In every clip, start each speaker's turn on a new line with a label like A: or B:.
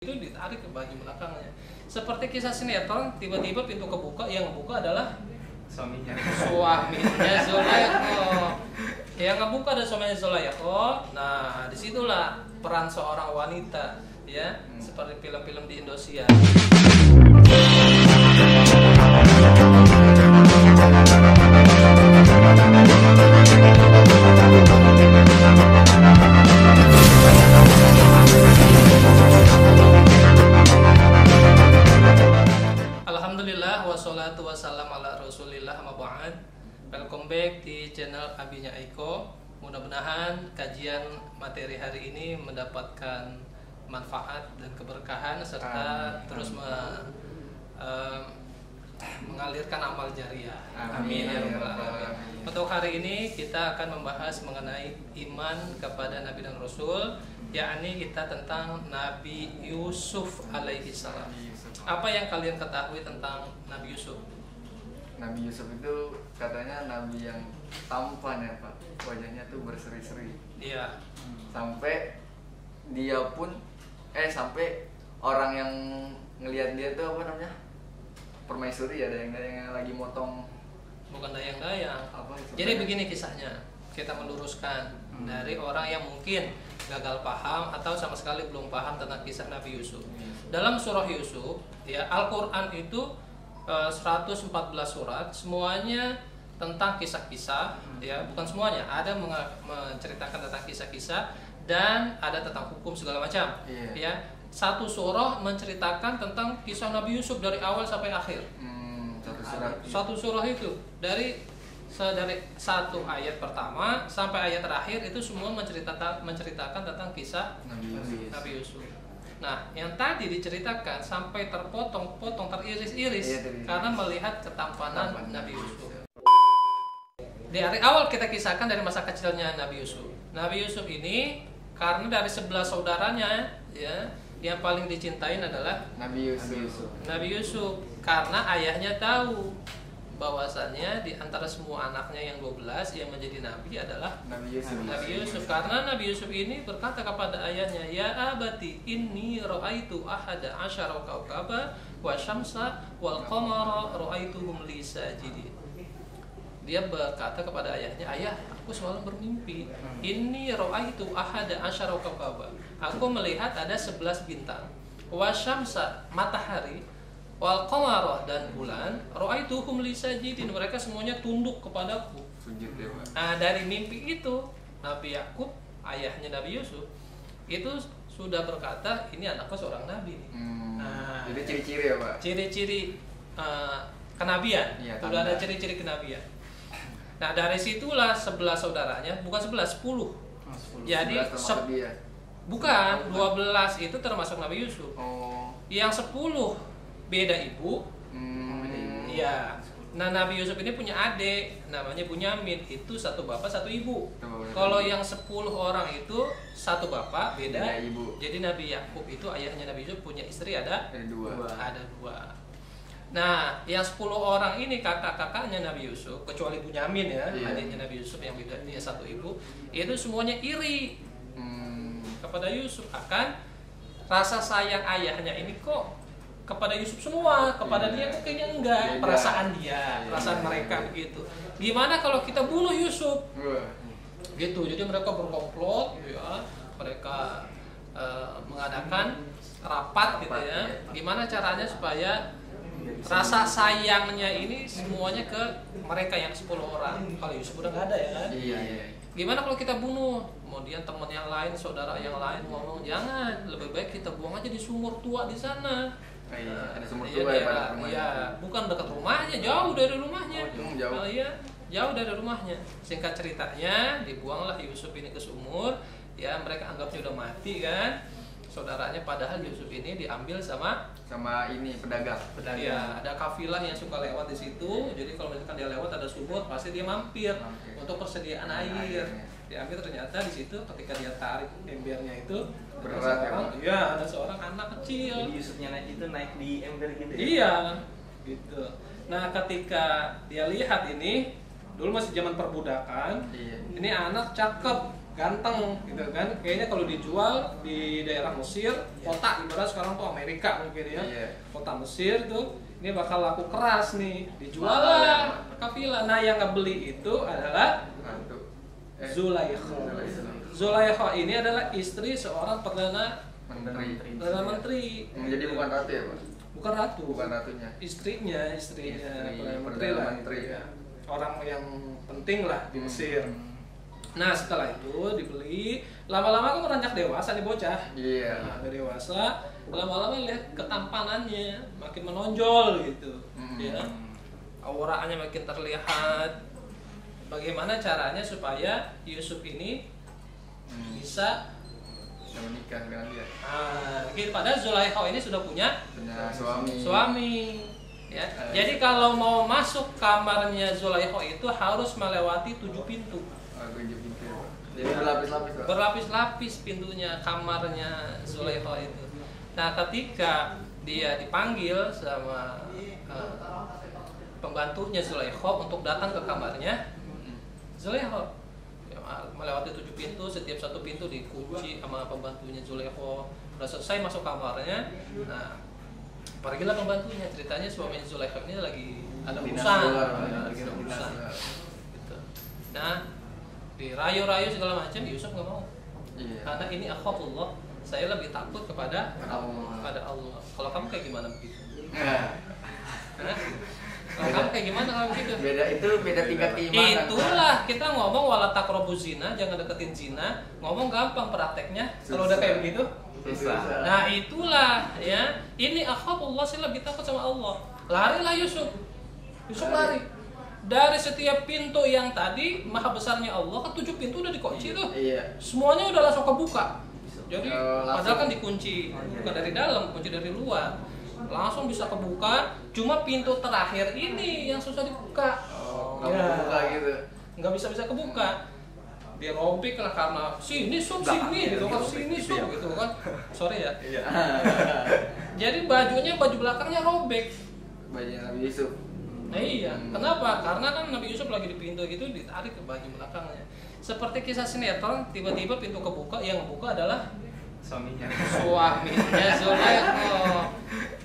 A: itu ditarik ke bagian belakangnya. Seperti kisah sinetron, tiba-tiba pintu kebuka, yang ngebuka adalah
B: suaminya
A: Zulaikha. Yang ngebuka ada suaminya Zulaikha. Nah, disitulah peran seorang wanita, ya, seperti film-film di Indosiar. Alhamdulillah wassalatu wassalam ala rasulillah amma ba'd. Welcome back di channel Abinya Aiko. Mudah-mudahan kajian materi hari ini mendapatkan manfaat dan keberkahan serta terus mengalirkan amal jariah. Amin ya rabbal alamin. Untuk hari ini kita akan membahas mengenai iman kepada Nabi dan Rasul, yakni kita tentang Nabi Yusuf alaihi salam. Apa yang kalian ketahui tentang Nabi Yusuf?
B: Nabi Yusuf itu katanya nabi yang tampan ya Pak, wajahnya tuh berseri-seri.
A: Iya.
B: Sampai dia pun sampai orang yang ngelihat dia tuh apa namanya, permaisuri ya, ada yang lagi motong,
A: Bukan dayang-dayang.
B: apa itu?
A: Jadi begini kisahnya, kita meluruskan dari orang yang mungkin gagal paham atau sama sekali belum paham tentang kisah Nabi Yusuf. Dalam surah Yusuf, ya, Al-Quran itu 114 surat, semuanya tentang kisah-kisah, ya, bukan semuanya, ada menceritakan tentang kisah-kisah dan ada tentang hukum segala macam. Ya, satu surah menceritakan tentang kisah Nabi Yusuf dari awal sampai akhir.
B: Satu surat.
A: Satu surah itu dari satu ayat pertama sampai ayat terakhir itu semua menceritakan tentang kisah Nabi Yusuf. Nah, yang tadi diceritakan sampai terpotong-potong, teriris-iris karena melihat ketampanan Nabi Yusuf. Di hari awal kita kisahkan dari masa kecilnya Nabi Yusuf. Nabi Yusuf ini karena dari 11 saudaranya, ya, yang paling dicintain adalah
B: Nabi Yusuf.
A: Nabi Yusuf karena ayahnya tahu bahwasannya di antara semua anaknya yang 12 yang menjadi nabi adalah
B: Nabi Yusuf.
A: Nabi Yusuf. Karena Nabi Yusuf ini berkata kepada ayahnya, "Ya abati, inni ra'aitu ahada asyara kaukaba wa syamsa wal qamara ra'aituhum li sajidin." Dia berkata kepada ayahnya, "Ayah, aku semalam bermimpi. Inni ra'aitu ahada asyara kaukaba. Aku melihat ada 11 bintang. Wa syamsa, matahari, wal qamara, dan bulan, ra'aituhum li sajidin, mereka semuanya tunduk kepadaku."
B: Sujud ya Pak.
A: Nah, dari mimpi itu Nabi Yakub, ayahnya Nabi Yusuf, itu sudah berkata, ini anakku seorang nabi nih. Nah,
B: jadi ciri-ciri ya Pak.
A: Ciri-ciri kenabian.
B: Iya,
A: Sudah ada ciri-ciri kenabian. Nah, dari situlah 11 saudaranya, bukan 11, 10. Jadi bukan 12 itu termasuk Nabi Yusuf. Yang 10 beda ibu. Iya. Nah, Nabi Yusuf ini punya adik namanya Bunyamin, itu satu bapak satu ibu. Kalau yang 10 orang itu satu bapak beda
B: ibu.
A: Jadi Nabi Yakub itu ayahnya Nabi Yusuf punya istri ada
B: dua.
A: Ada 2. Nah, yang 10 orang ini kakak-kakaknya Nabi Yusuf, kecuali Bunyamin ya, adiknya Nabi Yusuf yang beda dia satu ibu, itu semuanya iri kepada Yusuf. Akan rasa sayang ayahnya ini kok kepada Yusuf semua, kepada dia kok kayaknya enggak. Perasaan dia, perasaan mereka begitu. Gimana kalau kita bunuh Yusuf? Gitu. Jadi mereka berkomplot, ya. Mereka mengadakan rapat gitu ya. Gimana caranya supaya rasa sayangnya ini semuanya ke mereka yang 10 orang. Kalau Yusuf udah nggak ada ya kan?
B: Iya.
A: Gimana kalau kita bunuh? Kemudian teman yang lain, saudara yang lain ngomong, jangan, lebih baik kita buang aja di sumur tua di sana.
B: Ada sumur tua ya pada rumahnya.
A: Iya, bukan dekat rumahnya, jauh dari rumahnya.
B: Jauh.
A: Iya, jauh dari rumahnya. Singkat ceritanya, dibuanglah Yusuf ini ke sumur. Ya, mereka anggapnya udah mati kan. Saudaranya, padahal Yusuf ini diambil sama
B: ini pedagang.
A: Iya, ada kafilah yang suka lewat di situ. Jadi kalau misalkan dia lewat ada sumur, pasti dia mampir untuk persediaan air. Diambil, ternyata di situ ketika dia tarik embernya itu
B: berat ya.
A: Ada seorang anak kecil.
C: Jadi Yusufnya naik di ember gitu ya?
A: Iya, gitu. Nah, ketika dia lihat ini, dulu masih zaman perbudakan. Ini anak cakep, ganteng gitu kan, kayaknya kalau dijual di daerah Mesir, kota ibarat sekarang tuh Amerika mungkin ya, kota Mesir tuh ini bakal laku keras nih, dijual lah kafilah. Nah yang ngebeli itu adalah Zulaikha. Zulaikha ini adalah istri seorang perdana menteri.
B: Jadi bukan ratu ya, Pak?
A: Bukan ratu.
B: Bukan ratunya.
A: Istrinya perdana menteri lah. Orang yang penting lah di Mesir. Nah setelah itu dibeli, lama-lama kan meranjak dewasa nih bocah.
B: Iya.
A: Nah, udah dewasa, lama-lama lihat ketampanannya makin menonjol gitu, ya. Auranya makin terlihat. Bagaimana caranya supaya Yusuf ini bisa
B: menikah dengan dia?
A: Gitu. Padahal Zulaikha ini sudah punya suami. Ya. Jadi kalau mau masuk kamarnya Zulaikha itu harus melewati 7 pintu.
B: 7 pintu. Jadi berlapis-lapis.
A: Berlapis-lapis pintunya kamarnya Zulaikha itu. Nah, ketika dia dipanggil sama pembantunya Zulaikha untuk datang ke kamarnya, Zulaikha melewati 7 pintu, setiap satu pintu dikunci sama pembantunya Zulaikha. Udah selesai masuk kamarnya. Nah, pergilah pembantunya, ceritanya suaminya Zulaikha ini lagi ada urusan, gitu. Nah, dirayu-rayu segala macam, Yusuf nggak mau. Karena ini akhwatullah, saya lebih takut kepada Allah. Kalau kamu kayak gimana begitu? Kalau kamu kayak gimana kalau begitu?
B: Beda tingkat keimanan.
A: Itulah kita ngomong wala taqrabuz zina, jangan deketin zina. Ngomong gampang, prakteknya kalau udah kayak begitu
B: susah.
A: Nah itulah ya. Ini akhwatullah, saya lebih takut sama Allah. Larilah Yusuf lari. Dari setiap pintu yang tadi maha besarnya Allah kan 7 pintu udah dikunci tuh.
B: Iya.
A: Semuanya udah langsung kebuka. Jadi padahal kan dikunci bukan dari dalam, kunci dari luar. Langsung bisa kebuka. Cuma pintu terakhir ini yang susah dibuka.
B: Nggak kebuka gitu.
A: Nggak bisa kebuka. Dia robek lah karena sini gitu kan, sini gitu kan. Sorry ya.
B: Iya.
A: Jadi baju belakangnya robek.
B: Bajunya Nabi Yusuf.
A: Nah iya, kenapa? Karena kan Nabi Yusuf lagi di pintu gitu ditarik ke baju belakangnya. Seperti kisah sinetron, tiba-tiba pintu kebuka, yang buka adalah
C: suaminya
A: Zulaikha.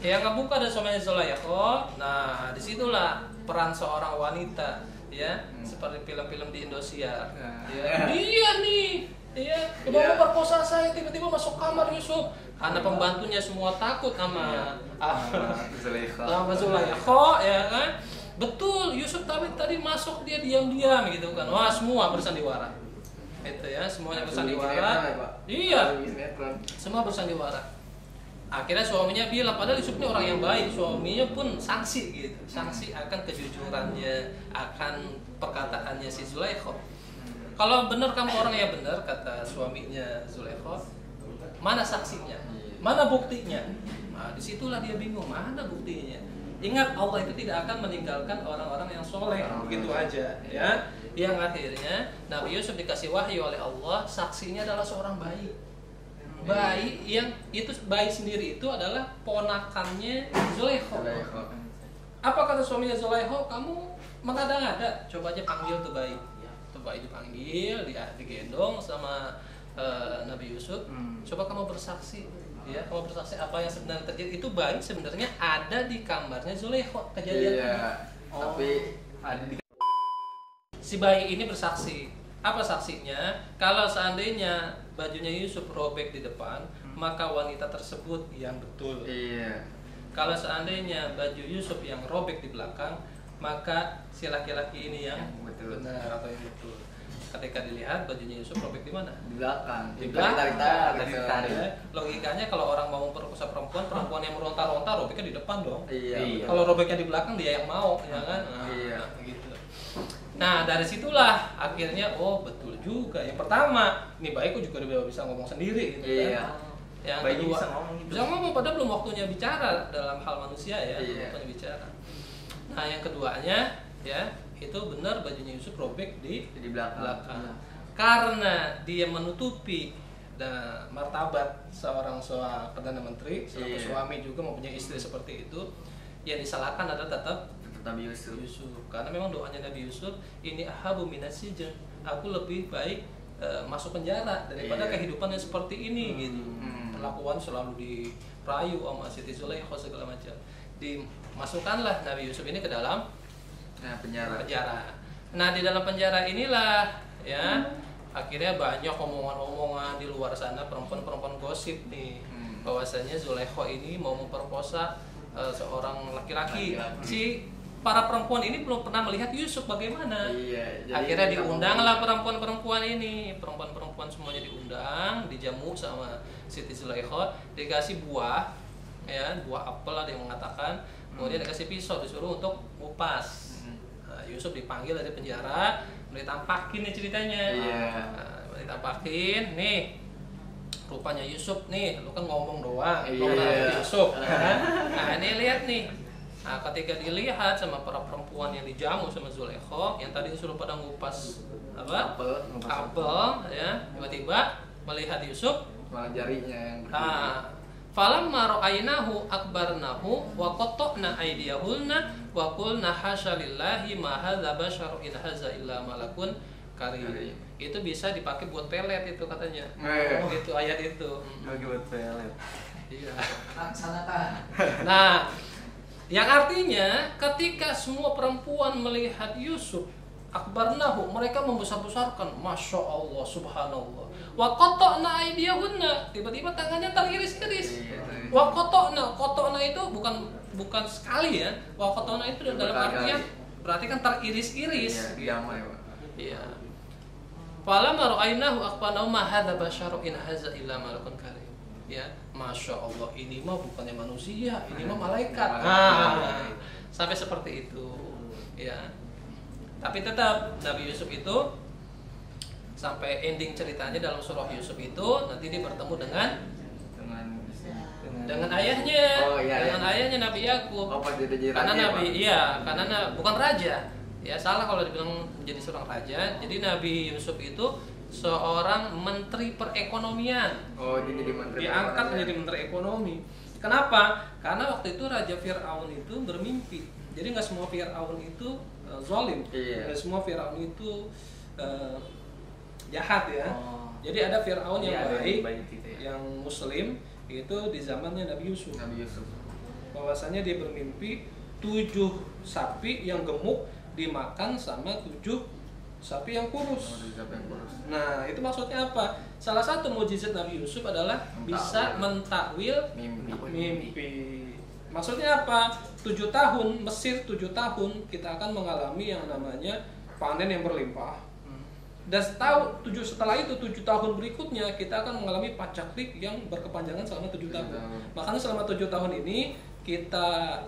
A: Yang ngebuka adalah suaminya Zulaikha. Nah, disitulah peran seorang wanita, ya, seperti film-film di Indosiar. Ya, dia nih, ya, mau perkosa saya, tiba-tiba masuk kamar Yusuf. Karena pembantunya semua takut sama Zulaikha, ya kan? Betul, Yusuf tadi masuk, dia diam-diam gitu kan. Wah, semua bersandiwara. Itu ya, semuanya bersandiwara. Iya. Semua bersandiwara. Akhirnya suaminya bilang, padahal Yusuf ini orang yang baik, suaminya pun saksi gitu. Saksi akan kejujurannya, akan perkataannya si Zulaikha. Kalau benar kamu orang yang benar, kata suaminya Zulaikha, mana saksinya? Mana buktinya? Nah, disitulah dia bingung, mana buktinya? Ingat, Allah itu tidak akan meninggalkan orang-orang yang soleh, begitu aja, ya. Yang akhirnya Nabi Yusuf dikasih wahyu oleh Allah, saksinya adalah seorang bayi. Bayi yang itu bayi sendiri itu adalah ponakannya Zulaikha. Apa kata suaminya Zulaikha? Kamu mengada-ngada, coba aja panggil tuh bayi. Tuh bayi dipanggil, digendong sama Nabi Yusuf. Coba kamu bersaksi. Ya, kamu bersaksi apa yang sebenarnya terjadi. Itu bayi sebenarnya ada di kamarnya Zulaikha kejadian.
B: Iya. Tapi ada di
A: si bayi ini bersaksi. Apa saksinya? Kalau seandainya bajunya Yusuf robek di depan, maka wanita tersebut yang betul.
B: Iya.
A: Kalau seandainya baju Yusuf yang robek di belakang, maka si laki-laki ini yang benar atau yang betul. Ketika dilihat bajunya Yusuf robek di mana?
B: Di belakang.
A: Di belakang.
B: Tarik.
A: Logikanya kalau orang mau memperkosa perempuan yang meronta-ronta robeknya di depan dong.
B: Iya.
A: Kalau robeknya di belakang dia yang mau, ya kan?
B: Iya.
A: Gitu. Nah dari situlah akhirnya betul juga. Yang pertama, ini baikku juga bisa ngomong sendiri gitu
B: iya.
A: kan. Yang
C: baiknya
A: kedua,
C: bisa ngomong gitu.
A: bisa ngomong padahal belum waktunya bicara dalam hal manusia ya, belum
B: Iya.
A: waktunya bicara. Nah yang keduanya ya itu benar bajunya Yusuf robek di belakang. Karena dia menutupi martabat seorang perdana menteri, seorang suami juga mempunyai istri seperti itu, yang disalahkan adalah tetap
B: Nabi Yusuf.
A: Karena memang doanya Nabi Yusuf, ini ahabu minasijin, aku lebih baik masuk penjara daripada
B: Iya.
A: kehidupan yang seperti ini gitu.
B: Hmm.
A: Perlakuan selalu dirayu sama Siti Zulaikha segala macam. Dimasukkanlah Nabi Yusuf ini ke dalam
B: penjara.
A: Nah, di dalam penjara inilah ya akhirnya banyak omongan-omongan di luar sana, perempuan-perempuan gosip nih bahwasanya Zulaikha ini mau memperkosa seorang laki-laki. Si para perempuan ini belum pernah melihat Yusuf bagaimana.
B: Iya,
A: Akhirnya diundanglah perempuan-perempuan ini. Perempuan-perempuan semuanya diundang, dijamu sama Siti Zulaikha, dikasih buah, ya, buah apel ada yang mengatakan, kemudian dikasih pisau, disuruh untuk ngupas. Nah, Yusuf dipanggil dari penjara, ditampakin nih ceritanya.
B: Iya.
A: Nah, ditampakin, nih rupanya Yusuf nih, lu kan ngomong doang,
B: Iya.
A: lu kenal Yusuf, kan? Nah ini lihat nih. Nah, ketika dilihat sama para perempuan yang dijamu sama Zulaikha, yang tadi disuruh pada ngupas apa? Apel, ya, tiba-tiba melihat Yusuf,
B: Malah jarinya yang
A: ah, falamma ra'ainahu akbarnahu wa qatta'na aydiyahunna wa qulna hasya lillahi ma hadza basyaru in hadza illa malakun karim. Itu bisa dipakai buat pelet itu katanya. Itu ayat itu.
C: Bagi buat pelet.
A: Iya.
D: Laksanakan.
A: Nah, yang artinya ketika semua perempuan melihat Yusuf akbarnahu, mereka membesar-besarkan, masya Allah, subhanallah. Wa qata'na aydiyahunna, tiba-tiba tangannya teriris-iris. Wa qata'na itu bukan sekali ya. Wa qata'na itu dalam artian berarti kan teriris-iris.
B: Iya, damai, Pak.
A: Iya. Falamma ra'ainahu akbarnahu ma hadza basyaru in hadza illa malakun karim. Ya, masya Allah, ini mah bukannya manusia, ini mah malaikat. Nah, sampai seperti itu, ya. Tapi tetap Nabi Yusuf itu sampai ending ceritanya dalam surah Yusuf itu nanti dia bertemu dengan ayahnya,
B: Oh, iya,
A: dengan ayahnya Nabi Yakub.
B: Oh, pas dia jadi
A: Karena
B: raja,
A: Nabi,
B: Pak.
A: iya, karena bukan raja. Ya salah kalau dibilang menjadi seorang raja. Jadi Nabi Yusuf itu seorang menteri perekonomian.
B: Oh, dia jadi menteri.
A: Diangkat
B: perekonomian.
A: menjadi menteri ekonomi. Kenapa? Karena waktu itu Raja Fir'aun itu bermimpi. Jadi nggak semua Fir'aun itu zalim.
B: Iya.
A: Nggak semua Fir'aun itu jahat ya.
C: Oh.
A: Jadi ada Fir'aun yang
C: Iya, ada
A: baik,
C: yang baik gitu ya.
A: yang Muslim itu di zamannya Nabi Yusuf.
B: Nabi Yusuf.
A: Bahwasanya dia bermimpi 7 sapi yang gemuk dimakan sama 7 sapi yang kurus.
B: Oh, siapa yang kurus?
A: Nah, itu maksudnya apa? Salah satu mukjizat Nabi Yusuf adalah bisa mentakwil mimpi. Maksudnya apa? 7 tahun Mesir, 7 tahun kita akan mengalami yang namanya panen yang berlimpah. Dan setelah itu 7 tahun berikutnya kita akan mengalami pacaklik yang berkepanjangan selama 7 tahun. Makanya selama 7 tahun ini kita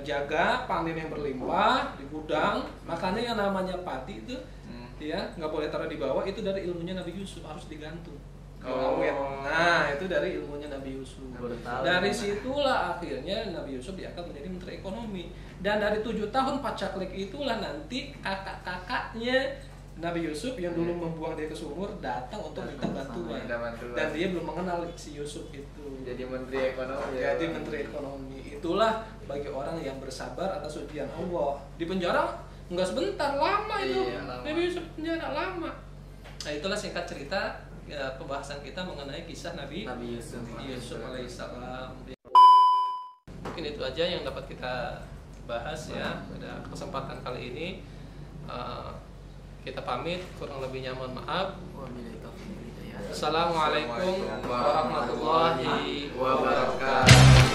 A: jaga panen yang berlimpah di gudang. Makanya yang namanya padi itu ya nggak boleh taruh di bawah, itu dari ilmunya Nabi Yusuf, harus digantung.
B: Oh.
A: Nah, itu dari ilmunya Nabi Yusuf.
C: Baru tahu.
A: Dari situlah akhirnya Nabi Yusuf diangkat menjadi menteri ekonomi. Dan dari 7 tahun pacaklik itulah nanti kakak-kakaknya Nabi Yusuf yang dulu membuang dia ke sumur datang untuk minta bantuan. Dan dia belum mengenal si Yusuf itu.
B: Jadi menteri ekonomi.
A: Jadi menteri ekonomi. Itulah bagi orang yang bersabar atas ujian Allah. Di penjara nggak sebentar, lama itu.
B: Iya, lama.
A: Nabi Yusuf penjara lama. Nah, itulah singkat cerita ya, pembahasan kita mengenai kisah Nabi Yusuf alaihissalam. Mungkin itu aja yang dapat kita bahas ya pada kesempatan kali ini. Kita pamit, kurang lebihnya mohon maaf. Assalamualaikum warahmatullahi wabarakatuh.